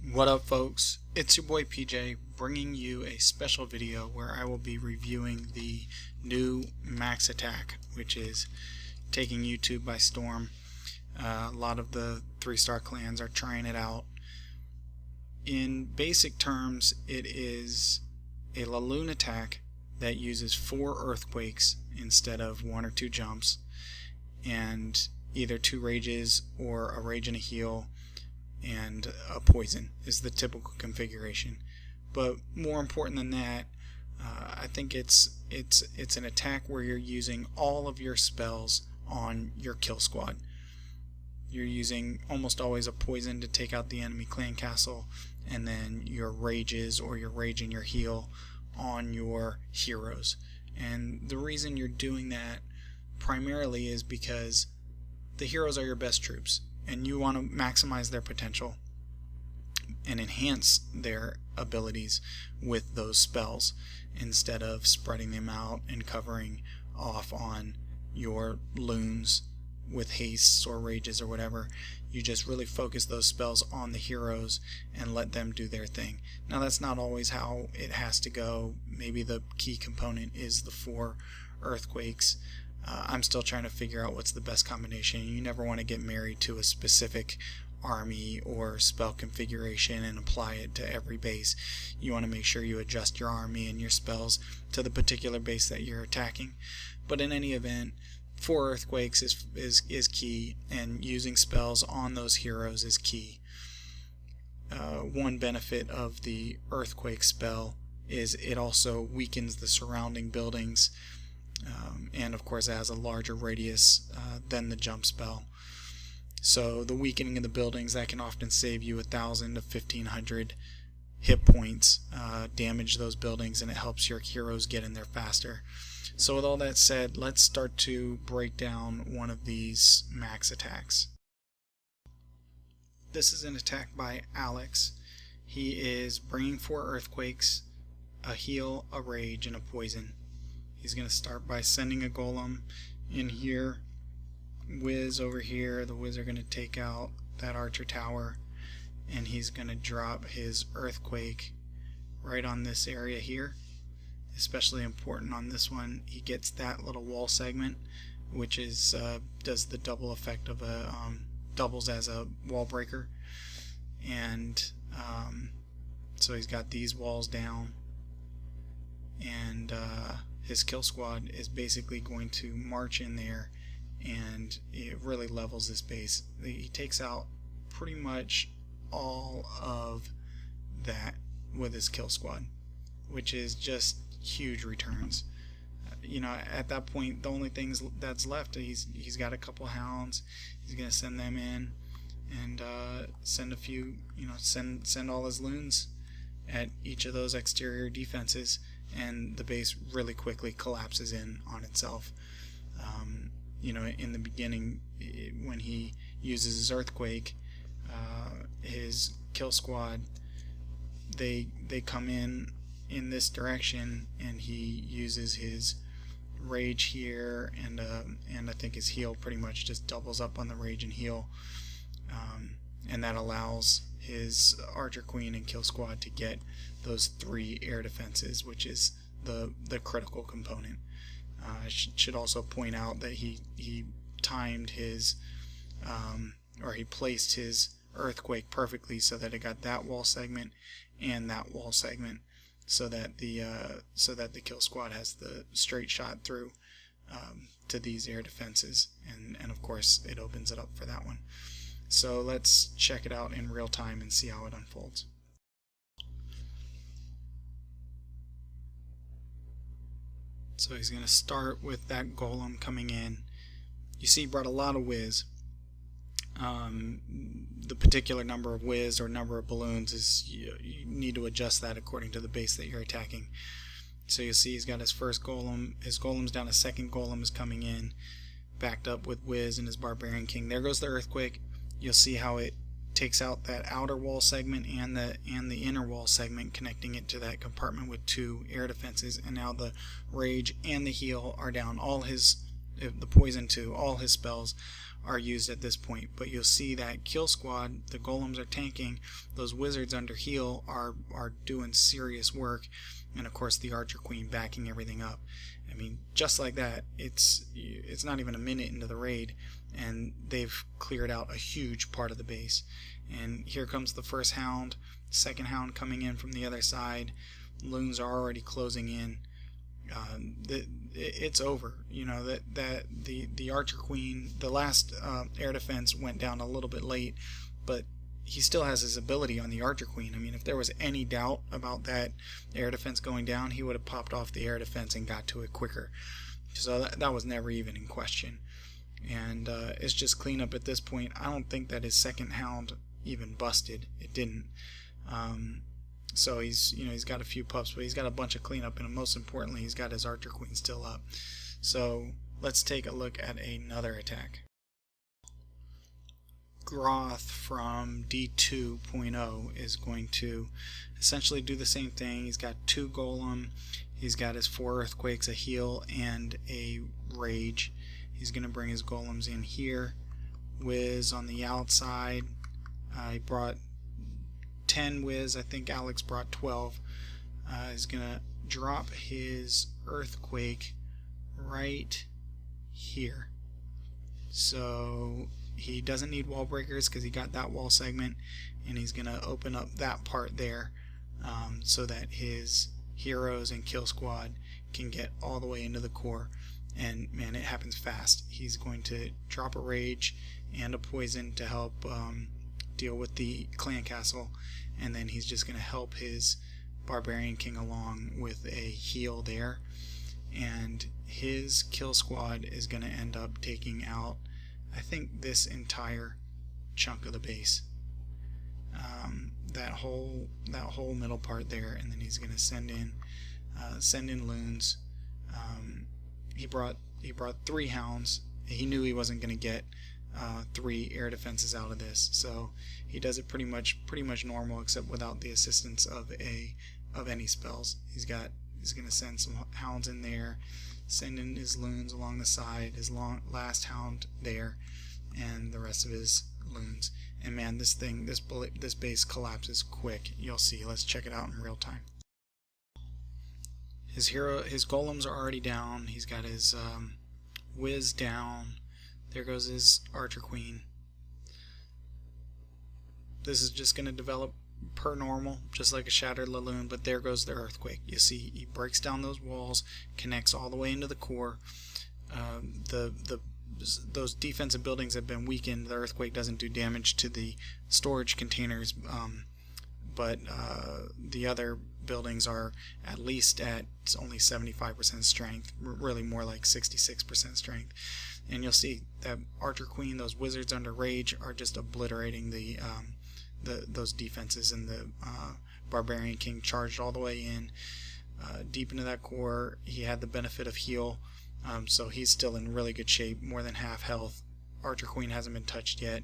What up, folks? It's your boy PJ bringing you a special video where I will be reviewing the new M4x Attack, which is taking YouTube by storm. A lot of the 3-star clans are trying it out. In basic terms, it is a loon attack that uses 4 earthquakes instead of 1 or 2 jumps, and either 2 rages or a rage and a heal and a poison is the typical configuration. But more important than that, I think it's an attack where you're using all of your spells on your kill squad. You're using almost always a poison to take out the enemy clan castle, and then your rages or your rage and your heal on your heroes. And the reason you're doing that primarily is because the heroes are your best troops, and you want to maximize their potential and enhance their abilities with those spells instead of spreading them out and covering off on your loons with hastes or rages or whatever. You just really focus those spells on the heroes and let them do their thing. Now, that's not always how it has to go. Maybe the key component is the 4 earthquakes. I'm still trying to figure out what's the best combination. You never want to get married to a specific army or spell configuration and apply it to every base. You want to make sure you adjust your army and your spells to the particular base that you're attacking. But in any event, 4 earthquakes is key, and using spells on those heroes is key. One benefit of the earthquake spell is it also weakens the surrounding buildings, and of course it has a larger radius than the jump spell. So the weakening of the buildings, that can often save you 1,000 to 1,500 hit points, damage those buildings, and it helps your heroes get in there faster. So with all that said, let's start to break down one of these M4x attacks. This is an attack by Alex. He is bringing 4 earthquakes, a heal, a rage, and a poison. He's going to start by sending a golem in here, Wiz over here. The Wiz are going to take out that archer tower, and he's going to drop his earthquake right on this area here. Especially important on this one, he gets that little wall segment, which is does the double effect of a doubles as a wall breaker, and so he's got these walls down, and his kill squad is basically going to march in there, and it really levels this base. He takes out pretty much all of that with his kill squad, which is just huge returns. You know, at that point, the only things that's left, he's got a couple hounds. He's gonna send them in and send a few, send all his loons at each of those exterior defenses, and the base really quickly collapses in on itself. In the beginning, when he uses his earthquake, his kill squad, they come in this direction, and he uses his rage here, and I think his heal pretty much just doubles up on the rage and heal, and that allows his archer queen and kill squad to get those 3 air defenses, which is the critical component. I should also point out that he timed his or he placed his earthquake perfectly so that it got that wall segment and that wall segment, so that the kill squad has the straight shot through to these air defenses, and of course it opens it up for that one. So let's check it out in real time and see how it unfolds. So he's going to start with that golem coming in. You see he brought a lot of whiz. The particular number of whiz or number of balloons is, you need to adjust that according to the base that you're attacking. So you see he's got his first golem, his golem's down, a second golem is coming in, backed up with whiz and his barbarian king. There goes the earthquake. You'll see how it takes out that outer wall segment and the inner wall segment, connecting it to that compartment with 2 air defenses, and now the rage and the heal are down. All his the poison to all his spells are used at this point. But you'll see that kill squad, the golems are tanking, those wizards under heal are doing serious work, and of course the archer queen backing everything up. I mean, just like that, it's not even a minute into the raid and they've cleared out a huge part of the base. And here comes the first hound, second hound coming in from the other side. Loons are already closing in. It's over. You know that the archer queen, the last air defense went down a little bit late, but he still has his ability on the archer queen. I mean, if there was any doubt about that air defense going down, he would have popped off the air defense and got to it quicker. So that was never even in question. And it's just cleanup at this point. I don't think that his second hound even busted. It didn't. So he's got a few pups, but he's got a bunch of cleanup, and most importantly, he's got his archer queen still up. So let's take a look at another attack. Groth from D2.0 is going to essentially do the same thing. He's got 2 golem, he's got his 4 earthquakes, a heal, and a rage. He's going to bring his golems in here. Wiz on the outside. He brought 10 Wiz. I think Alex brought 12. He's going to drop his earthquake right here. So he doesn't need wall breakers because he got that wall segment, and he's going to open up that part there so that his heroes and kill squad can get all the way into the core. And man, it happens fast. He's going to drop a rage and a poison to help deal with the clan castle, and then he's just going to help his barbarian king along with a heal there, and his kill squad is going to end up taking out, I think, this entire chunk of the base, that whole middle part there, and then he's going to send in loons. He brought 3 hounds. He knew he wasn't going to get 3 air defenses out of this, so he does it pretty much normal, except without the assistance of any spells. He's going to send some hounds in there, send in his loons along the side, his last hound there, and the rest of his loons. And man, this base collapses quick. You'll see. Let's check it out in real time. His golems are already down. He's got his Wiz down. There goes his archer queen. This is just going to develop per normal, just like a shattered Laloon, but there goes the earthquake. You see, he breaks down those walls, connects all the way into the core. Those defensive buildings have been weakened. The earthquake doesn't do damage to the storage containers, but the other buildings are at least at only 75% strength, really more like 66% strength. And you'll see that archer queen, those wizards under rage, are just obliterating those defenses, and the barbarian king charged all the way in deep into that core. He had the benefit of heal, so he's still in really good shape, more than half health. Archer queen hasn't been touched yet,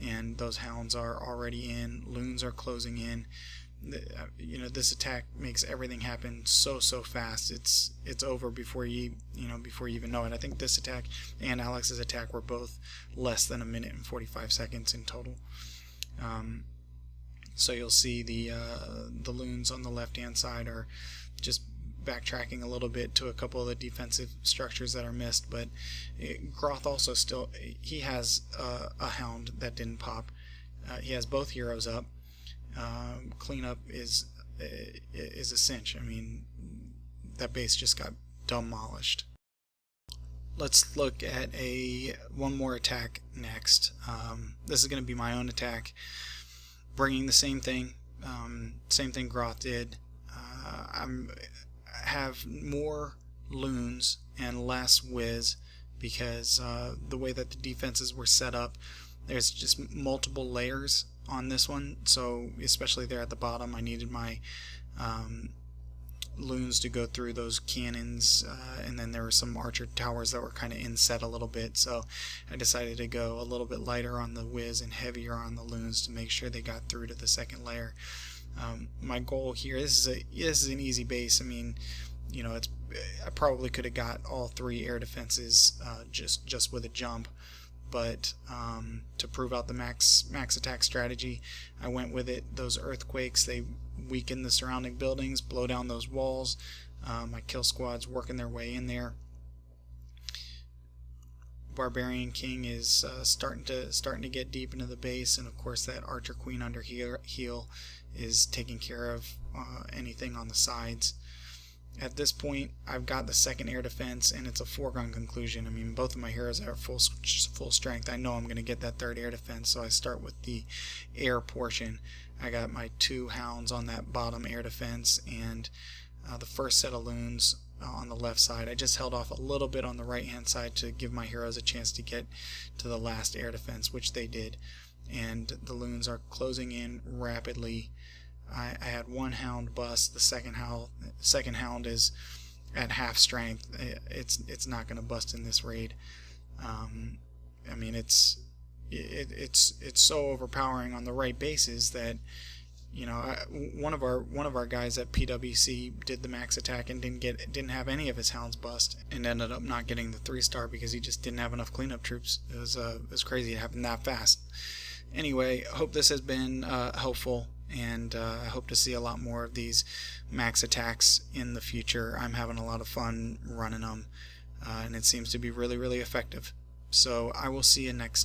and those hounds are already in. Loons are closing in. This attack makes everything happen so fast. It's over before you even know it. I think this attack and Alex's attack were both less than a minute and 45 seconds in total. So you'll see the loons on the left hand side are just backtracking a little bit to a couple of the defensive structures that are missed, but Groth also he has a hound that didn't pop. He has both heroes up. Cleanup is a cinch. I mean, that base just got demolished. Let's look at one more attack next. This is going to be my own attack, bringing the same thing Groth did. I have more loons and less Wiz because the way that the defenses were set up, there's just multiple layers on this one, so especially there at the bottom, I needed my loons to go through those cannons, and then there were some archer towers that were kind of inset a little bit, so I decided to go a little bit lighter on the Wiz and heavier on the loons to make sure they got through to the second layer. My goal here, this is an easy base. I mean, you know, I probably could have got all 3 air defenses just with a jump, but to prove out the max attack strategy, I went with it. Those earthquakes, they weaken the surrounding buildings, blow down those walls. My kill squad's working their way in there. Barbarian King is starting to get deep into the base, and of course that Archer Queen under heal is taking care of anything on the sides. At this point, I've got the 2nd air defense, and it's a foregone conclusion. I mean, both of my heroes are full strength. I know I'm going to get that 3rd air defense, so I start with the air portion. I got my 2 hounds on that bottom air defense, and the first set of loons on the left side. I just held off a little bit on the right hand side to give my heroes a chance to get to the last air defense, which they did, and the loons are closing in rapidly. I had 1 hound bust. The second hound is at half strength. It's not going to bust in this raid. I mean, it's so overpowering on the right bases that, you know, one of our guys at PWC did the max attack and didn't have any of his hounds bust, and ended up not getting the 3-star because he just didn't have enough cleanup troops. It was crazy. It happened that fast. Anyway, I hope this has been helpful, and I hope to see a lot more of these max attacks in the future. I'm having a lot of fun running them, and it seems to be really, really effective. So I will see you next time.